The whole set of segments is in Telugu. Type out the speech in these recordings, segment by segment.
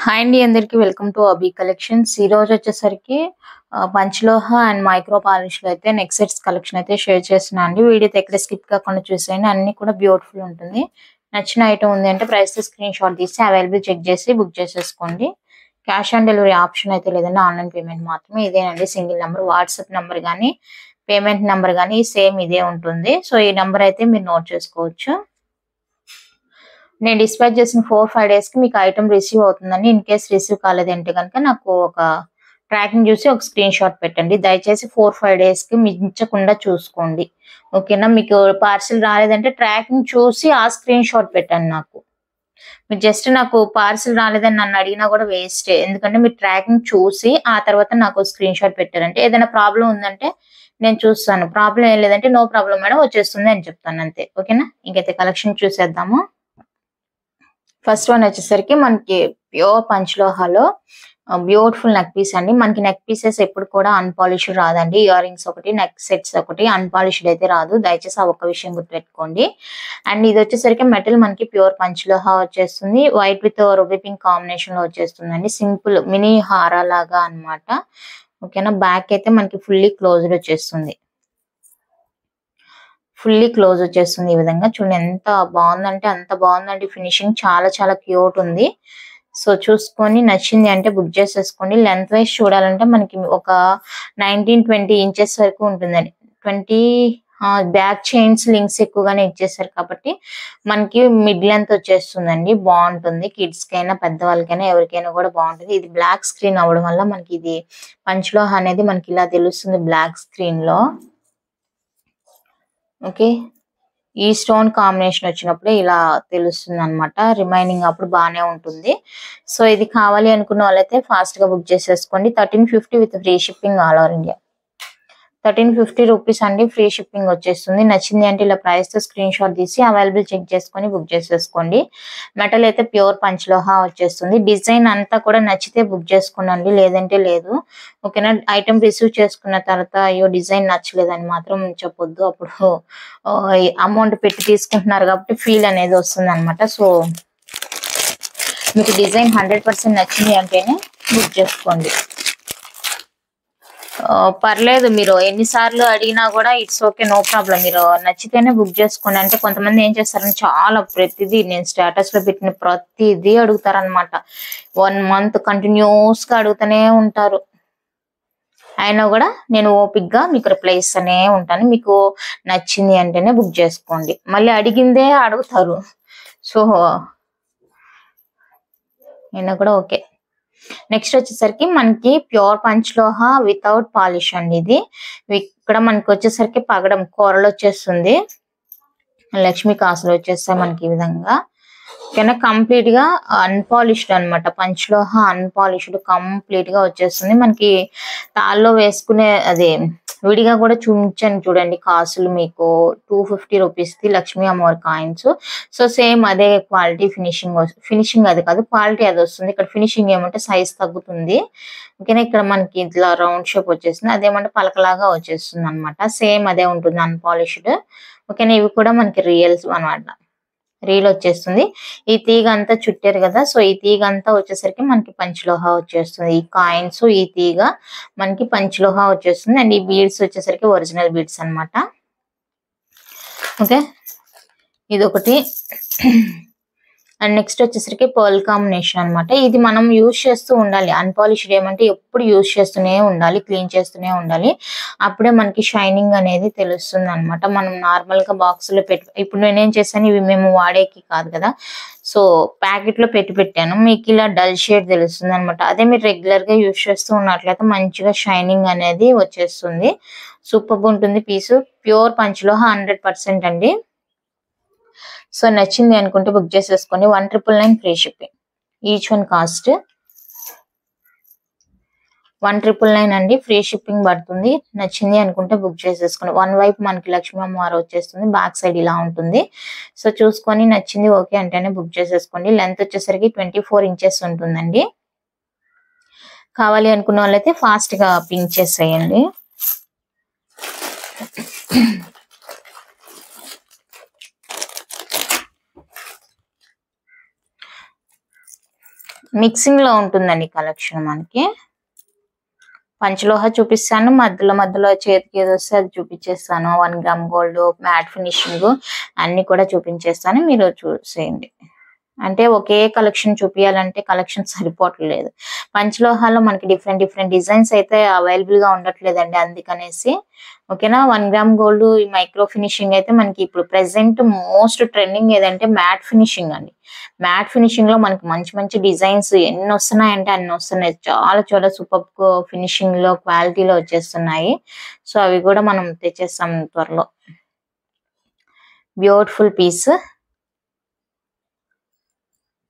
హాయ్ అండి అందరికి వెల్కమ్ టు అబీ కలెక్షన్స్. ఈ రోజు వచ్చేసరికి పంచలోహ అండ్ మైక్రో పాలిష్ లో అయితే నెక్ సెట్స్ కలెక్షన్ అయితే షేర్ చేస్తున్నా అండి. వీడియో ఎక్కడ స్కిప్ కాకుండా చూసేయండి, అన్ని కూడా బ్యూటిఫుల్ ఉంటుంది. నచ్చిన ఐటమ్ ఉంది అంటే ప్రైస్ స్క్రీన్ షాట్ తీసి అవైలబుల్ చెక్ చేసి బుక్ చేసేసుకోండి. క్యాష్ ఆన్ డెలివరీ ఆప్షన్ అయితే లేదండి, ఆన్లైన్ పేమెంట్ మాత్రమే. ఇదేనండి సింగిల్ నెంబర్, వాట్సాప్ నెంబర్ కానీ పేమెంట్ నెంబర్ కానీ సేమ్ ఇదే ఉంటుంది. సో ఈ నెంబర్ అయితే మీరు నోట్ చేసుకోవచ్చు. నేను డిస్పాచ్ చేసిన 4-5 డేస్ కి మీకు ఐటమ్ రిసీవ్ అవుతుందండి. ఇన్ కేస్ రిసీవ్ కాలేదంటే కనుక నాకు ఒక ట్రాకింగ్ చూసి ఒక స్క్రీన్ షాట్ పెట్టండి. దయచేసి 4-5 డేస్ కి మించకుండా చూసుకోండి, ఓకేనా. మీకు పార్సిల్ రాలేదంటే ట్రాకింగ్ చూసి ఆ స్క్రీన్ షాట్ పెట్టండి నాకు. మీరు జస్ట్ నాకు పార్సిల్ రాలేదని నన్ను అడిగినా కూడా వేస్టే, ఎందుకంటే మీరు ట్రాకింగ్ చూసి ఆ తర్వాత నాకు స్క్రీన్ షాట్ పెట్టారంటే ఏదైనా ప్రాబ్లం ఉందంటే నేను చూస్తాను. ప్రాబ్లం ఏం లేదంటే నో ప్రాబ్లం మేడం వచ్చేస్తుంది అని చెప్తాను అంతే, ఓకేనా. ఇంకైతే కలెక్షన్ చూసేద్దాము. ఫస్ట్ వన్ వచ్చేసరికి మనకి ప్యూర్ పంచలోహాలో బ్యూటిఫుల్ నెక్ పీస్ అండి. మనకి నెక్ పీసెస్ ఎప్పుడు కూడా అన్పాలిష్డ్ రాదండి. ఇయర్ రింగ్స్ ఒకటి, నెక్ సెట్స్ ఒకటి అన్పాలిష్డ్ అయితే రాదు. దయచేసి ఆ ఒక్క విషయం గుర్తుపెట్టుకోండి. అండ్ ఇది వచ్చేసరికి మెటల్ మనకి ప్యూర్ పంచలోహ వచ్చేస్తుంది. White with ruby pink combination లో వచ్చేస్తుందండి. సింపుల్ మినీ హారా లాగా అన్నమాట, ఓకేనా. బ్యాక్ అయితే మనకి ఫుల్లీ క్లోజ్డ్ వచ్చేస్తుంది. ఫుల్లీ క్లోజ్ వచ్చేస్తుంది ఈ విధంగా. చూడండి ఎంత బాగుందంటే అంత బాగుందండి. ఫినిషింగ్ చాలా చాలా క్యూట్ ఉంది. సో చూసుకొని నచ్చింది అంటే బుక్ చేసేసుకోండి. లెంత్ వైజ్ చూడాలంటే మనకి ఒక 19-20 ఇంచెస్ వరకు ఉంటుందండి. 20 బ్యాక్ చైన్స్ లింక్స్ ఎక్కువగానే ఇచ్చేసారు కాబట్టి మనకి మిడ్ లెంత్ వచ్చేస్తుందండి. బాగుంటుంది, కిడ్స్ కైనా పెద్దవాళ్ళకైనా ఎవరికైనా కూడా బాగుంటుంది. ఇది బ్లాక్ స్క్రీన్ అవ్వడం వల్ల మనకి ఇది పంచలోహ అనేది మనకి ఇలా తెలుస్తుంది బ్లాక్ స్క్రీన్ లో, ఓకే. ఈ స్టోన్ కాంబినేషన్ వచ్చినప్పుడే ఇలా తెలుస్తుంది అనమాట. రిమైనింగ్ అప్పుడు బాగానే ఉంటుంది. సో ఇది కావాలి అనుకున్న వాళ్ళైతే ఫాస్ట్ గా బుక్ చేసేసుకోండి. 1350 with free shipping all over India. 1350 rupees అండి, ఫ్రీ షిప్పింగ్ వచ్చేస్తుంది. నచ్చింది అంటే ఇలా ప్రైస్ తో స్క్రీన్ షాట్ తీసి అవైలబుల్ చెక్ చేసుకొని బుక్ చేసేసుకోండి. మెటల్ అయితే ప్యూర్ పంచలోహ వచ్చేస్తుంది. డిజైన్ అంతా కూడా నచ్చితే బుక్ చేసుకోండి, లేదంటే లేదు, ఓకేనా. ఐటమ్ రిసీవ్ చేసుకున్న తర్వాత అయ్యో డిజైన్ నచ్చలేదని మాత్రం చెప్పొద్దు. అప్పుడు అమౌంట్ పెట్టి తీసుకుంటున్నారు కాబట్టి ఫీల్ అనేది వస్తుంది అనమాట. సో మీకు డిజైన్ 100% నచ్చింది అంటేనే బుక్ చేసుకోండి. పర్లేదు, మీరు ఎన్నిసార్లు అడిగినా కూడా ఇట్స్ ఓకే, నో ప్రాబ్లం. మీరు నచ్చితేనే బుక్ చేసుకోండి. అంటే కొంతమంది ఏం చేస్తారని చాలా ప్రతిదీ నేను స్టేటస్ లో పెట్టిన ప్రతిదీ అడుగుతారనమాట. 1 month కంటిన్యూస్ గా అడుగుతూనే ఉంటారు. అయినా కూడా నేను ఓపిక్ గా మీకు రిప్లై ఇస్తూనే ఉంటాను. మీకు నచ్చింది అంటేనే బుక్ చేసుకోండి. మళ్ళీ అడిగిందే అడుగుతారు. సో అయినా కూడా ఓకే. నెక్స్ట్ వచ్చేసరికి మనకి ప్యూర్ పంచలోహ వితౌట్ పాలిష్ అండి. ఇది ఇక్కడ మనకి వచ్చేసరికి పగడం కూరలు వచ్చేస్తుంది. లక్ష్మీ కాసులు వచ్చేస్తాయి మనకి ఈ విధంగా, ఓకేనా. కంప్లీట్ గా అన్పాలిష్డ్ అనమాట. పంచలోహ అన్పాలిష్డ్ కంప్లీట్ గా వచ్చేస్తుంది. మనకి తాళ్ళలో వేసుకునే అదే విడిగా కూడా చూపించాను చూడండి కాసులు. మీకు 250 రూపీస్ ది లక్ష్మీ అమ్మవారి కాయిన్స్. సో సేమ్ అదే క్వాలిటీ ఫినిషింగ్ అది కాదు, క్వాలిటీ అది వస్తుంది. ఇక్కడ ఫినిషింగ్ ఏమంటే సైజ్ తగ్గుతుంది, ఓకేనా. ఇక్కడ మనకి ఇట్లా రౌండ్ షేప్ వచ్చేస్తుంది, అదేమంటే పలకలాగా వచ్చేస్తుంది అనమాట. సేమ్ అదే ఉంటుంది అన్పాలిష్డ్, ఓకేనా. ఇవి కూడా మనకి రియల్స్ అనమాట. రీల్ వచ్చేస్తుంది. ఈ తీగ అంతా చుట్టారు కదా, సో ఈ తీగ అంతా వచ్చేసరికి మనకి పంచలోహ వచ్చేస్తుంది. ఈ కాయిన్స్ ఈ తీగ మనకి పంచలోహ వచ్చేస్తుంది. అండ్ ఈ బీడ్స్ వచ్చేసరికి ఒరిజినల్ బీడ్స్ అనమాట, ఓకే. ఇది ఒకటి. అండ్ నెక్స్ట్ వచ్చేసరికి పర్ల్ కాంబినేషన్ అనమాట. ఇది మనం యూజ్ చేస్తూ ఉండాలి. అన్పాలిష్డ్ ఏమంటే ఎప్పుడు యూజ్ చేస్తూనే ఉండాలి, క్లీన్ చేస్తూనే ఉండాలి. అప్పుడే మనకి షైనింగ్ అనేది తెలుస్తుంది అనమాట. మనం నార్మల్ గా బాక్స్ లో పెట్టి, ఇప్పుడు నేనేం చేశాను, ఇవి మేము వాడేకి కాదు కదా, సో ప్యాకెట్ లో పెట్టాను. మీకు ఇలా డల్ షేడ్ తెలుస్తుంది అనమాట. అదే మీరు రెగ్యులర్ గా యూజ్ చేస్తూ ఉన్నట్లయితే మంచిగా షైనింగ్ అనేది వచ్చేస్తుంది. సూపర్ ఉంటుంది పీసు. ప్యూర్ పంచలోహ 100% అండి. సో నచ్చింది అనుకుంటే బుక్ చేసేసుకోండి. 1999 free shipping. Each one cost 1999 అండి, ఫ్రీ షిప్పింగ్ పడుతుంది. నచ్చింది అనుకుంటే బుక్ చేసేసుకోండి. వన్ వైపు మనకి లక్ష్మీ అమ్మవారు వచ్చేస్తుంది, బ్యాక్ సైడ్ ఇలా ఉంటుంది. సో చూసుకొని నచ్చింది ఓకే అంటేనే బుక్ చేసేసుకోండి. లెంత్ వచ్చేసరికి 24 ఇంచెస్ ఉంటుందండి. కావాలి అనుకున్న వాళ్ళైతే ఫాస్ట్ గా పింక్ చేసేయండి. మిక్సింగ్ లో ఉంటుందండి కలెక్షన్ మనకి. పంచలోహ చూపిస్తాను, మధ్యలో చేతికి ఏది వస్తే అది చూపించేస్తాను. 1 గ్రామ్ గోల్డ్, మ్యాట్ ఫినిషింగ్ అన్ని కూడా చూపించేస్తాను, మీరు చూసేయండి. అంటే ఒకే కలెక్షన్ చూపించాలంటే కలెక్షన్ సరిపోవట్లేదు. పంచలోహాలో మనకి డిఫరెంట్ డిజైన్స్ అయితే అవైలబుల్ గా ఉండట్లేదండి, అందుకనేసి. ఓకేనా. 1 గ్రామ్ గోల్డ్ మైక్రో ఫినిషింగ్ అయితే మనకి ఇప్పుడు ప్రెసెంట్ మోస్ట్ ట్రెండింగ్ ఏదంటే మ్యాట్ ఫినిషింగ్ అండి. మ్యాట్ ఫినిషింగ్ లో మనకి మంచి డిజైన్స్ ఎన్ని వస్తున్నాయంటే అన్ని వస్తున్నాయి. చాలా సూపర్ ఫినిషింగ్ లో క్వాలిటీలో వచ్చేస్తున్నాయి. సో అవి కూడా మనం తెచ్చేస్తాం త్వరలో. Beautiful piece.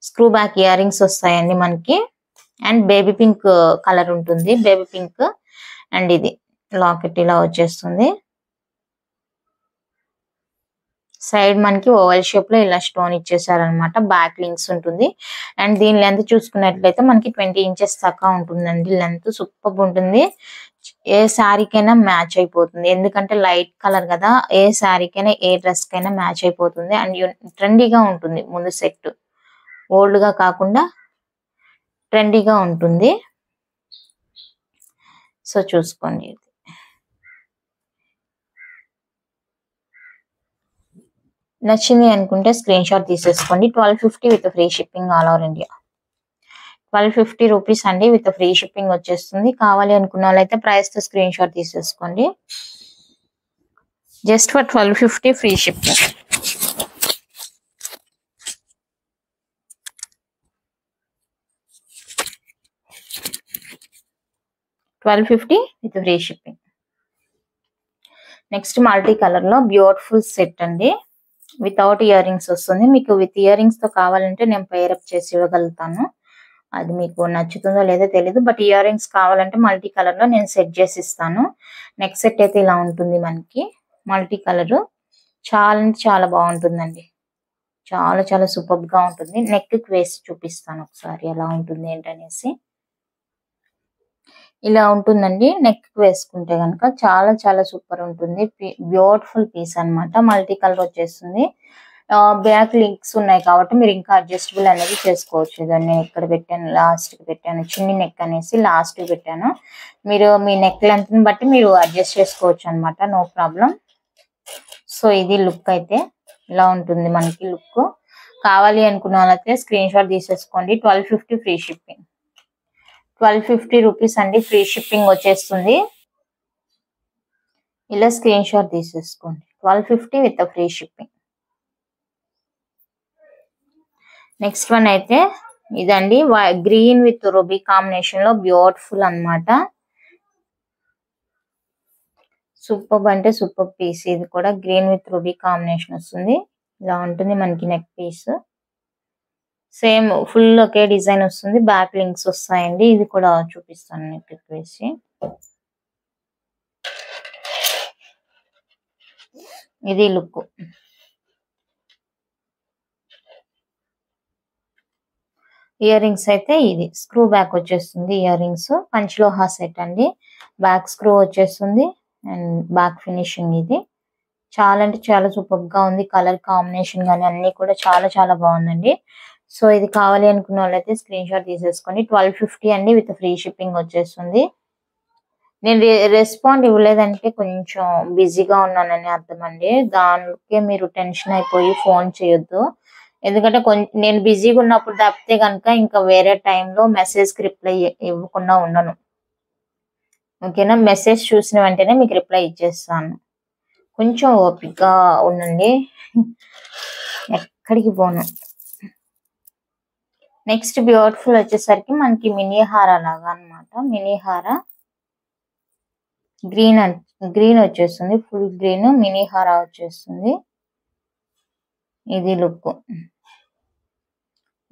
Screw back ear rings వస్తాయండి మనకి. అండ్ బేబీ పింక్ కలర్ ఉంటుంది, బేబీ పింక్. అండ్ ఇది లాకెట్ ఇలా వచ్చేస్తుంది. సైడ్ మనకి ఓవల్ షేప్ లో ఇలా స్టోన్ ఇచ్చేసారనమాట. బ్యాక్ లింక్స్ ఉంటుంది. అండ్ దీని లెంత్ చూసుకున్నట్లయితే మనకి 20 ఇంచెస్ దాకా ఉంటుందండి. లెంత్ సూపర్ ఉంటుంది. ఏ శారీకైనా మ్యాచ్ అయిపోతుంది, ఎందుకంటే లైట్ కలర్ కదా. ఏ శారీకైనా ఏ డ్రెస్ కైనా మ్యాచ్ అయిపోతుంది. అండ్ ట్రెండీగా ఉంటుంది. ముందు సెట్ ఓల్డ్ గా కాకుండా ట్రెండీగా ఉంటుంది. సో చూసుకోండి. నచ్చింది అనుకుంటే స్క్రీన్ షాట్ తీసేసుకోండి. 1250 with free shipping all over India. 1250 rupees అండి, విత్ ఫ్రీ షిప్పింగ్ వచ్చేస్తుంది. కావాలి అనుకున్న వాళ్ళైతే ప్రైస్ తో స్క్రీన్ షాట్ తీసేసుకోండి. Just for 1250 free shipping. $1250 with free shipping. Next multi colour లో బ్యూటిఫుల్ సెట్ అండి. వితౌట్ ఇయర్ రింగ్స్ వస్తుంది. మీకు విత్ ఇయర్ రింగ్స్ తో కావాలంటే నేను పేరప్ చేసి ఇవ్వగలుగుతాను. అది మీకు నచ్చుతుందో లేదో తెలీదు. బట్ ఇయర్ రింగ్స్ కావాలంటే మల్టీ కలర్ లో నేను సెట్ చేసి ఇస్తాను. నెక్స్ట్ సెట్ అయితే ఇలా ఉంటుంది మనకి. మల్టీ కలర్ చాలా బాగుంటుందండి. చాలా సూపర్ గా ఉంటుంది. నెక్ కి వేసి చూపిస్తాను ఒకసారి ఎలా ఉంటుంది ఏంటనేసి. ఇలా ఉంటుందండి. నెక్ వేసుకుంటే కనుక చాలా సూపర్ ఉంటుంది. బ్యూటిఫుల్ పీస్ అన్నమాట. మల్టీ కలర్ వచ్చేస్తుంది. బ్యాక్ లింక్స్ ఉన్నాయి కాబట్టి మీరు ఇంకా అడ్జస్టబుల్ అనేది చేసుకోవచ్చు. దాన్ని ఇక్కడ పెట్టాను, లాస్ట్ కి పెట్టాను, చిన్ని నెక్ అనేసి లాస్ట్ కి పెట్టాను. మీరు మీ నెక్ లెంత్ ని బట్టి మీరు అడ్జస్ట్ చేసుకోవచ్చు అనమాట, నో ప్రాబ్లం. సో ఇది లుక్ అయితే ఇలా ఉంటుంది మనకి లుక్. కావాలి అనుకున్న వాళ్ళైతే స్క్రీన్ షాట్ తీసేసుకోండి. 1250 ఫ్రీ షిప్పింగ్. 1250 రూపీస్ అండి, ఫ్రీ షిప్పింగ్ వచ్చేస్తుంది. ఇలా స్క్రీన్ షాట్ తీసేసుకోండి. 1250 with free shipping. Next one అయితే ఇదండి, గ్రీన్ విత్ రూబీ కాంబినేషన్ లో బ్యూటిఫుల్ అన్నమాట. సూపర్ అంటే సూపర్ పీస్. ఇది కూడా గ్రీన్ విత్ రూబీ కాంబినేషన్ వస్తుంది. ఇలా ఉంటుంది మనకి నెక్ పీస్. సేమ్ ఫుల్ ఒకే డిజైన్ వస్తుంది. బ్యాక్ లింక్స్ వస్తాయండి. ఇది కూడా చూపిస్తాను నెక్ వేసి. ఇది లుక్. ఇయర్ రింగ్స్ అయితే ఇది స్క్రూ బ్యాక్ వచ్చేస్తుంది. ఇయర్ రింగ్స్ పంచలోహా సెట్ అండి. బ్యాక్ స్క్రూ వచ్చేస్తుంది అండ్ బ్యాక్ ఫినిషింగ్. ఇది చాలా అంటే చాలా సూపర్ గా ఉంది. కలర్ కాంబినేషన్ గానీ అన్ని కూడా చాలా బాగుందండి. సో ఇది కావాలి అనుకున్న వాళ్ళైతే స్క్రీన్ షాట్ తీసేసుకోండి. 1250 అండి, విత్ ఫ్రీ షిప్పింగ్ వచ్చేస్తుంది. నేను రెస్పాండ్ ఇవ్వలేదంటే కొంచెం బిజీగా ఉన్నానని అర్థం అండి. దానికే మీరు టెన్షన్ అయిపోయి ఫోన్ చేయొద్దు. ఎందుకంటే నేను బిజీగా ఉన్నప్పుడు తప్పితే కనుక ఇంకా వేరే టైంలో మెసేజ్ కి రిప్లై ఇవ్వకుండా ఉండను. ఓకేనా. మెసేజ్ చూసిన వెంటనే మీకు రిప్లై ఇచ్చేస్తాను. కొంచెం ఓపికగా ఉండండి, ఎక్కడికి పోను. నెక్స్ట్ బ్యూటిఫుల్ వచ్చేసరికి మనకి మినీ హార లాగా అన్నమాట. మినీ హార గ్రీన్ వచ్చేస్తుంది. ఫుల్ గ్రీన్ మినీ హార వచ్చేస్తుంది. ఇది లుక్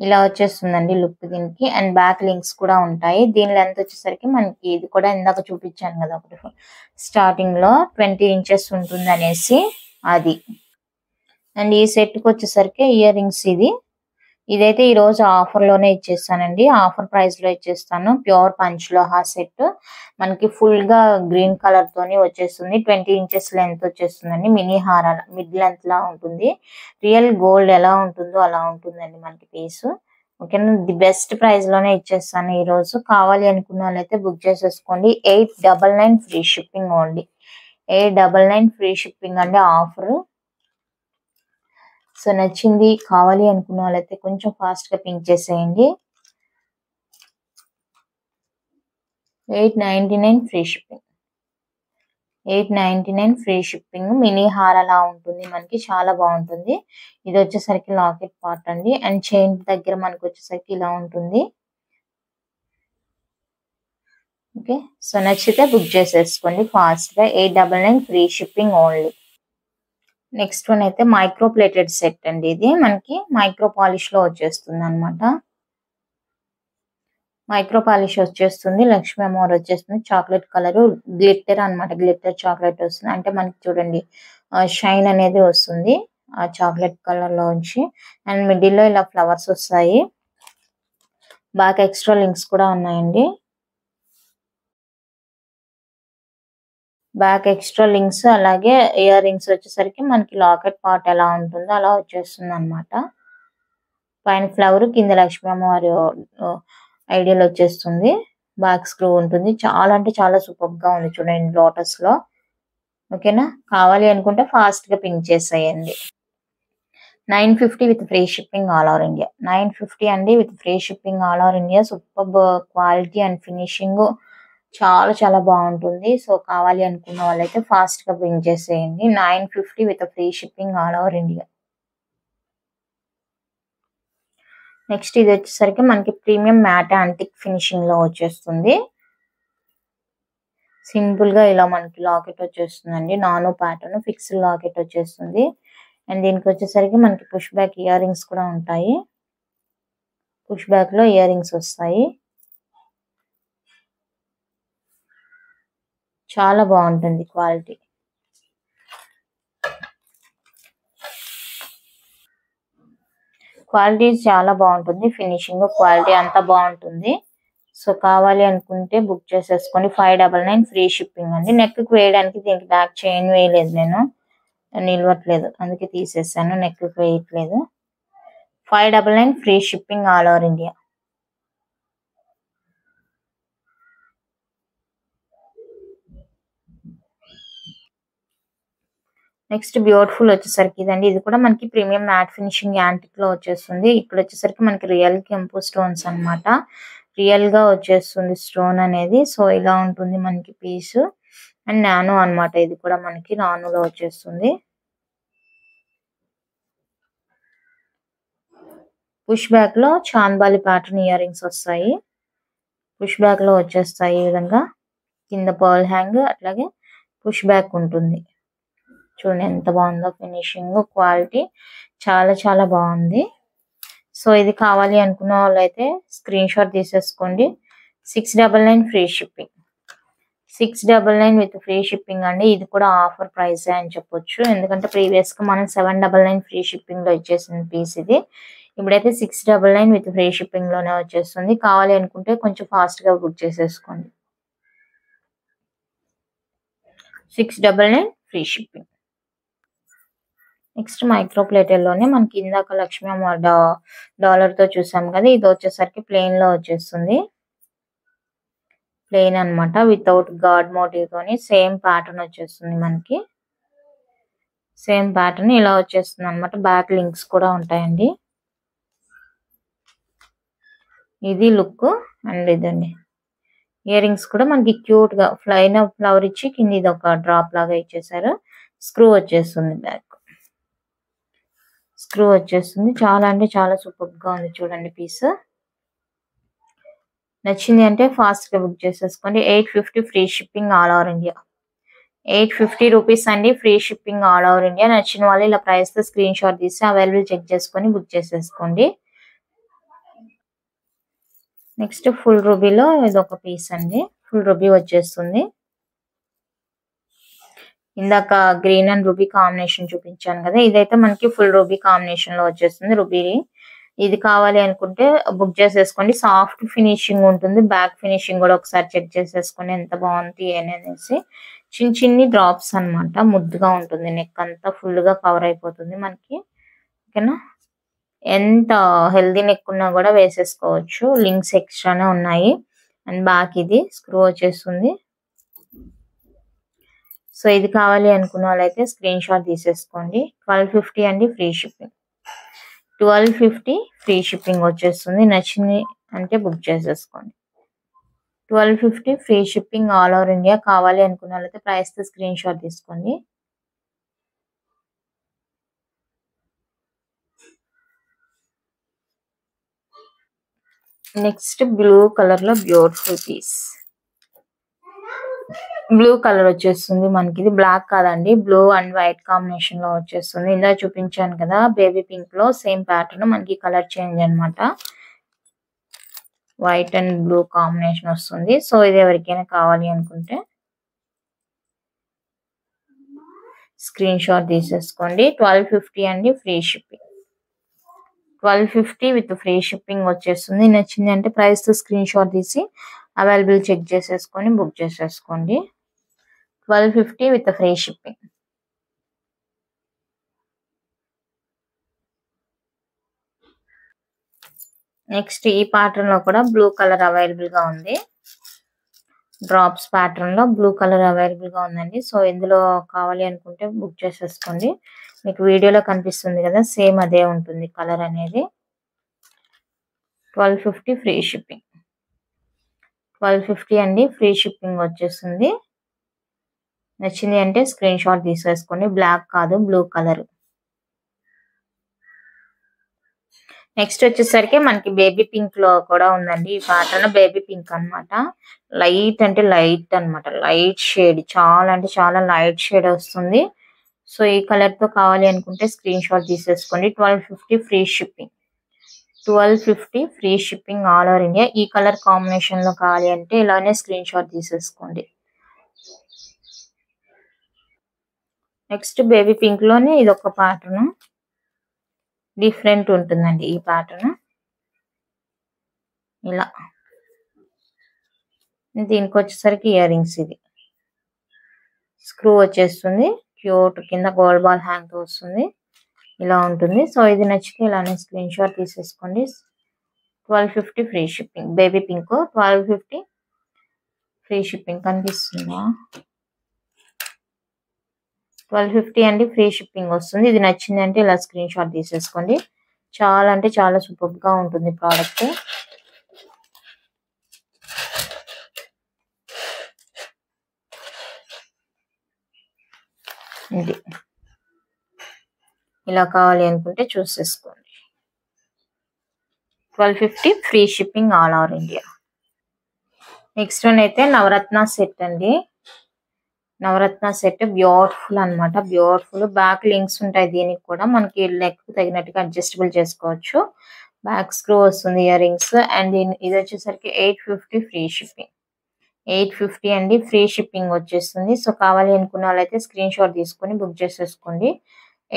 ఇలా వచ్చేస్తుందండి లుక్ దీనికి. అండ్ బ్యాక్ లింక్స్ కూడా ఉంటాయి. దీని లెంత్ వచ్చేసరికి మనకి ఇది కూడా ఇందాక చూపించాను కదా ఒకటి స్టార్టింగ్ లో 20 ఇంచెస్ ఉంటుంది అనేసి అది. అండ్ ఈ సెట్ కి వచ్చేసరికి ఇయర్ రింగ్స్ ఇదైతే ఈ రోజు ఆఫర్ లోనే ఇచ్చేస్తానండి. ఆఫర్ ప్రైస్ లో ఇచ్చేస్తాను. ప్యూర్ పంచలోహా సెట్ మనకి ఫుల్ గా గ్రీన్ కలర్ తోని వచ్చేస్తుంది. 20 ఇంచెస్ లెంత్ వచ్చేస్తుందండి. మినీ హార మిడ్ లెంత్ లా ఉంటుంది. రియల్ గోల్డ్ ఎలా ఉంటుందో అలా ఉంటుందండి మనకి పీస్. ఓకేనా, ది బెస్ట్ ప్రైస్ లోనే ఇచ్చేస్తాను ఈ రోజు. కావాలి అనుకున్న వాళ్ళైతే బుక్ చేసేసుకోండి. 899 free shipping only. 899 free shipping అండి ఆఫర్. సో నచ్చింది కావాలి అనుకున్న వాళ్ళైతే కొంచెం ఫాస్ట్ గా పింక్ చేసేయండి. 899 free shipping. 899 free shipping. Mini హార్ అలా ఉంటుంది మనకి, చాలా బాగుంటుంది. ఇది వచ్చేసరికి లాకెట్ పార్ట్ అండి. అండ్ చైన్ దగ్గర మనకి వచ్చేసరికి ఇలా ఉంటుంది. ఓకే, సో నచ్చితే బుక్ చేసేసుకోండి ఫాస్ట్ గా. 899 free shipping only. Next one అయితే మైక్రో ప్లేటెడ్ సెట్ అండి. ఇది మనకి మైక్రో పాలిష్ లో వచ్చేస్తుంది అనమాట. మైక్రో పాలిష్ వచ్చేస్తుంది. లక్ష్మీ అమ్మవారు వచ్చేస్తుంది. చాక్లెట్ కలర్ గ్లిట్టర్ అన్నమాట. గ్లిట్టర్ చాక్లెట్ వస్తుంది. అంటే మనకి చూడండి షైన్ అనేది వస్తుంది ఆ చాక్లెట్ కలర్ లోంచి. అండ్ మిడిల్ లో ఇలా ఫ్లవర్స్ వస్తాయి. బ్యాక్ ఎక్స్ట్రా లింక్స్ కూడా ఉన్నాయండి. బ్యాక్ ఎక్స్ట్రా లింక్స్, అలాగే ఇయర్ రింగ్స్ వచ్చేసరికి మనకి లాకెట్ పార్ట్ ఎలా ఉంటుందో అలా వచ్చేస్తుంది అనమాట. పైన ఫ్లవర్, కింద లక్ష్మీ అమ్మవారి ఐడియల్ వచ్చేస్తుంది. బ్యాక్ స్క్రూ ఉంటుంది. చాలా అంటే చాలా సూపర్ గా ఉంది చూడండి లోటస్ లో. ఓకేనా, కావాలి అనుకుంటే ఫాస్ట్ గా పింక్ చేసేయండి. 950 with free shipping all over India. 950 అండి with free shipping all over India. Super quality and finishing చాలా చాలా బాగుంటుంది. సో కావాలి అనుకున్న వాళ్ళైతే ఫాస్ట్ గా పింక్ చేసేయండి. 950 with free shipping all over India. Next ఇది వచ్చేసరికి మనకి ప్రీమియం మ్యాట్ యాంటిక్ ఫినిషింగ్ లో వచ్చేస్తుంది. సింపుల్ గా ఇలా మనకి లాకెట్ వచ్చేస్తుందండి. నానో ప్యాటర్న్ ఫిక్స్డ్ లాకెట్ వచ్చేస్తుంది. అండ్ దీనికి వచ్చేసరికి మనకి పుష్ బ్యాక్ ఇయర్ రింగ్స్ కూడా ఉంటాయి. పుష్ బ్యాక్ లో ఇయర్ రింగ్స్ వస్తాయి. చాలా బాగుంటుంది క్వాలిటీ. క్వాలిటీ చాలా బాగుంటుంది. ఫినిషింగ్ క్వాలిటీ అంతా బాగుంటుంది. సో కావాలి అనుకుంటే బుక్ చేసేసుకోండి. 599 ఫ్రీ షిప్పింగ్ అండి. నెక్ కి వేయడానికి దీనికి బ్యాక్ చైన్ వేయలేదు, నేను నిలవట్లేదు అందుకే తీసేసాను. నెక్ కి వేయట్లేదు. 599 free shipping all over India. Next beautiful వచ్చేసరికి ఇదండి. ఇది కూడా మనకి ప్రీమియం మ్యాట్ ఫినిషింగ్ యాంటిక్ లో వచ్చేస్తుంది. ఇక్కడ వచ్చేసరికి మనకి రియల్ కెంపు స్టోన్స్ అన్నమాట. రియల్ గా వచ్చేస్తుంది స్టోన్ అనేది. సో ఇలా ఉంటుంది మనకి పీస్. అండ్ నానో అన్నమాట. ఇది కూడా మనకి నానోలో వచ్చేస్తుంది. పుష్ బ్యాక్ లో చాంద్బాలి ప్యాటర్న్ ఇయర్ రింగ్స్ వస్తాయి. పుష్ బ్యాక్ లో వచ్చేస్తాయి ఈ విధంగా. కింద పర్ల్ హ్యాంగ్, అట్లాగే పుష్ బ్యాక్ ఉంటుంది. చూడండి ఎంత బాగుందో ఫినిషింగ్ క్వాలిటీ. చాలా చాలా బాగుంది. సో ఇది కావాలి అనుకున్న వాళ్ళైతే స్క్రీన్ షాట్ తీసేసుకోండి. 699 free shipping. 699 with free shipping అండి. ఇది కూడా ఆఫర్ ప్రైస్ అని చెప్పొచ్చు. ఎందుకంటే ప్రీవియస్ గా మనం 799 ఫ్రీ షిప్పింగ్ లో ఇచ్చేసిన పీస్ ఇది. ఇప్పుడైతే 699 విత్ ఫ్రీ షిప్పింగ్ లోనే వచ్చేస్తుంది. కావాలి అనుకుంటే కొంచెం ఫాస్ట్ గా బుక్ చేసేసుకోండి. 699 free shipping. Next micro plated లోనే మనకి ఇందాక లక్ష్మీ అమ్మవారి డాలర్ తో చూసాం కదా, ఇది వచ్చేసరికి ప్లెయిన్ లో వచ్చేస్తుంది. ప్లెయిన్ అన్నమాట. వితౌట్ గాడ్ మోటివ్ తోని సేమ్ ప్యాటర్న్ వచ్చేస్తుంది మనకి. సేమ్ ప్యాటర్న్ ఇలా వచ్చేస్తుంది అన్నమాట. బ్యాక్ లింక్స్ కూడా ఉంటాయండి. ఇది లుక్. అండ్ ఇదండి ఇయర్ రింగ్స్ కూడా మనకి క్యూట్ గా ఫ్లవర్ ఇచ్చి కింద ఇది ఒక డ్రాప్ లాగా ఇచ్చేసారు. స్క్రూ వచ్చేస్తుంది. బ్యాక్ స్క్రూ వచ్చేస్తుంది. చాలా అంటే చాలా సూపర్ గా ఉంది చూడండి పీస్. నచ్చింది అంటే ఫాస్ట్ గా బుక్ చేసేసుకోండి. 850 free shipping all over India. 850 rupees అండి free shipping all over India. నచ్చిన వాళ్ళు ఇలా ప్రైస్ తో స్క్రీన్ షాట్ తీసి అవైలబుల్ చెక్ చేసుకొని బుక్ చేసేసుకోండి. నెక్స్ట్ ఫుల్ రూబీలో ఇది ఒక పీస్ అండి. ఫుల్ రూబీ వచ్చేస్తుంది. ఇందాక గ్రీన్ అండ్ రూబీ కాంబినేషన్ చూపించాను కదా, ఇదైతే మనకి ఫుల్ రూబీ కాంబినేషన్ లో వచ్చేస్తుంది. రూబీ ఇది కావాలి అనుకుంటే బుక్ చేసేసుకోండి. సాఫ్ట్ ఫినిషింగ్ ఉంటుంది. బ్యాక్ ఫినిషింగ్ కూడా ఒకసారి చెక్ చేసేసుకోండి ఎంత బాగుంది అనేసి. చిన్న చిన్ని డ్రాప్స్ అన్నమాట. ముద్దుగా ఉంటుంది. నెక్ అంతా ఫుల్ గా కవర్ అయిపోతుంది మనకి. ఓకేనా. ఎంత హెల్దీ నెక్ ఉన్నా కూడా వేసేసుకోవచ్చు. లింక్స్ ఎక్స్ట్రానే ఉన్నాయి. అండ్ బ్యాక్ ఇది స్క్రూ వచ్చేస్తుంది. సో ఇది కావాలి అనుకున్న వాళ్ళైతే స్క్రీన్ షాట్ తీసేసుకోండి. 1250 అండి ఫ్రీ షిప్పింగ్. 1250 ఫ్రీ షిప్పింగ్ వచ్చేస్తుంది. నచ్చింది అంటే బుక్ చేసేసుకోండి. 1250 free shipping all over India. కావాలి అనుకున్న వాళ్ళైతే ప్రైస్ తో స్క్రీన్ షాట్ తీసుకోండి. నెక్స్ట్ బ్లూ కలర్ లో బ్యూటిఫుల్ పీస్. బ్లూ కలర్ వచ్చేస్తుంది మనకి. ఇది బ్లాక్ కాదండి, బ్లూ అండ్ వైట్ కాంబినేషన్ లో వచ్చేస్తుంది. ఇందా చూపించాను కదా బేబీ పింక్ లో సేమ్ ప్యాటర్న్, మనకి కలర్ చేంజ్ అన్నమాట. వైట్ అండ్ బ్లూ కాంబినేషన్ వస్తుంది. సో ఇది ఎవరికైనా కావాలి అనుకుంటే స్క్రీన్ షాట్ తీసేసుకోండి. 1250 అండి free shipping. 1250 with free shipping వచ్చేస్తుంది. నచ్చింది అంటే ప్రైస్ తో స్క్రీన్ షాట్ తీసి అవైలబుల్ చెక్ చేసేసుకొని బుక్ చేసేసుకోండి. 1250 విత్ ఫ్రీ షిప్పింగ్. నెక్స్ట్ ఈ ప్యాటర్న్ లో కూడా బ్లూ కలర్ అవైలబుల్ గా ఉంది. డ్రాప్స్ ప్యాటర్న్ లో బ్లూ కలర్ అవైలబుల్ గా ఉందండి. సో ఇందులో కావాలి అనుకుంటే బుక్ చేసేసుకోండి. మీకు వీడియోలో కనిపిస్తుంది కదా సేమ్ అదే ఉంటుంది కలర్ అనేది. 1250 ఫ్రీ షిప్పింగ్. 1250 అండి ఫ్రీ షిప్పింగ్ వచ్చేస్తుంది. నచ్చింది అంటే స్క్రీన్ షాట్ తీసేసుకోండి. బ్లాక్ కాదు బ్లూ కలర్. నెక్స్ట్ వచ్చేసరికి మనకి బేబీ పింక్ లో కూడా ఉందండి. ఈ ప్యాటర్న్ బేబీ పింక్ అన్నమాట. లైట్ అంటే లైట్ అన్నమాట. లైట్ షేడ్, చాలా అంటే చాలా లైట్ షేడ్ వస్తుంది. సో ఈ కలర్ తో కావాలి అనుకుంటే స్క్రీన్ షాట్ తీసేసుకోండి. 1250 free shipping. 1250 free shipping all over India. ఈ కలర్ కాంబినేషన్ లో కావాలి అంటే ఇలానే స్క్రీన్ షాట్ తీసేసుకోండి. నెక్స్ట్ బేబీ పింక్ లోనే ఇది ఒక ప్యాటర్న్, డిఫరెంట్ ఉంటుందండి ఈ ప్యాటర్న్. ఇలా దీనికి వచ్చేసరికి ఇయర్ రింగ్స్, ఇది స్క్రూ వచ్చేస్తుంది. క్యూట్ కింద గోల్డ్ బాల్ హ్యాంగ్ తో వస్తుంది. ఇలా ఉంటుంది. సో ఇది నచ్చితే ఇలానే స్క్రీన్ షాట్ తీసేసుకోండి. 1250 free shipping. Baby pink 1250 free shipping. కనిపిస్తుందా? 1250 అండి ఫ్రీ షిప్పింగ్ వస్తుంది. ఇది నచ్చింది అంటే ఇలా స్క్రీన్ షాట్ తీసేసుకోండి. చాలా అంటే చాలా సూపర్ గా ఉంటుంది ప్రోడక్ట్. ఇది ఇలా కావాలి అనుకుంటే చూసేసుకోండి. 1250 free shipping all over India. Next one అయితే నవరత్న సెట్ అండి. నవరత్న సెట్ బ్యూటిఫుల్ అన్నమాట. బ్యూటిఫుల్ బ్యాక్ లింక్స్ ఉంటాయి. దీనికి కూడా మనకి నెక్ తగినట్టుగా అడ్జస్టబుల్ చేసుకోవచ్చు. బ్యాక్ స్క్రూ వస్తుంది, ఇయర్ రింగ్స్. అండ్ ఇది వచ్చేసరికి 850 ఫ్రీ షిప్పింగ్. 850 అండి ఫ్రీ షిప్పింగ్ వచ్చేస్తుంది. సో కావాలి అనుకున్న వాళ్ళైతే స్క్రీన్ షాట్ తీసుకొని బుక్ చేసేసుకోండి.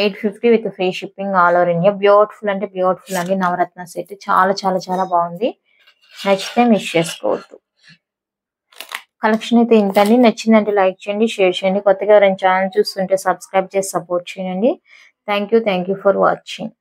850 with free shipping all over India. Beautiful అంటే బ్యూటిఫుల్ అండి నవరత్న సెట్. చాలా చాలా చాలా బాగుంది. నచ్చితే మిస్ చేసుకోవద్దు. కలెక్షన్ అయితే ఇంతండి. నచ్చిందంటే లైక్ చేయండి, షేర్ చేయండి. కొత్తగా ఎవరైనా ఛానల్ చూస్తుంటే సబ్స్క్రైబ్ చేసి సపోర్ట్ చేయండి. Thank you for watching.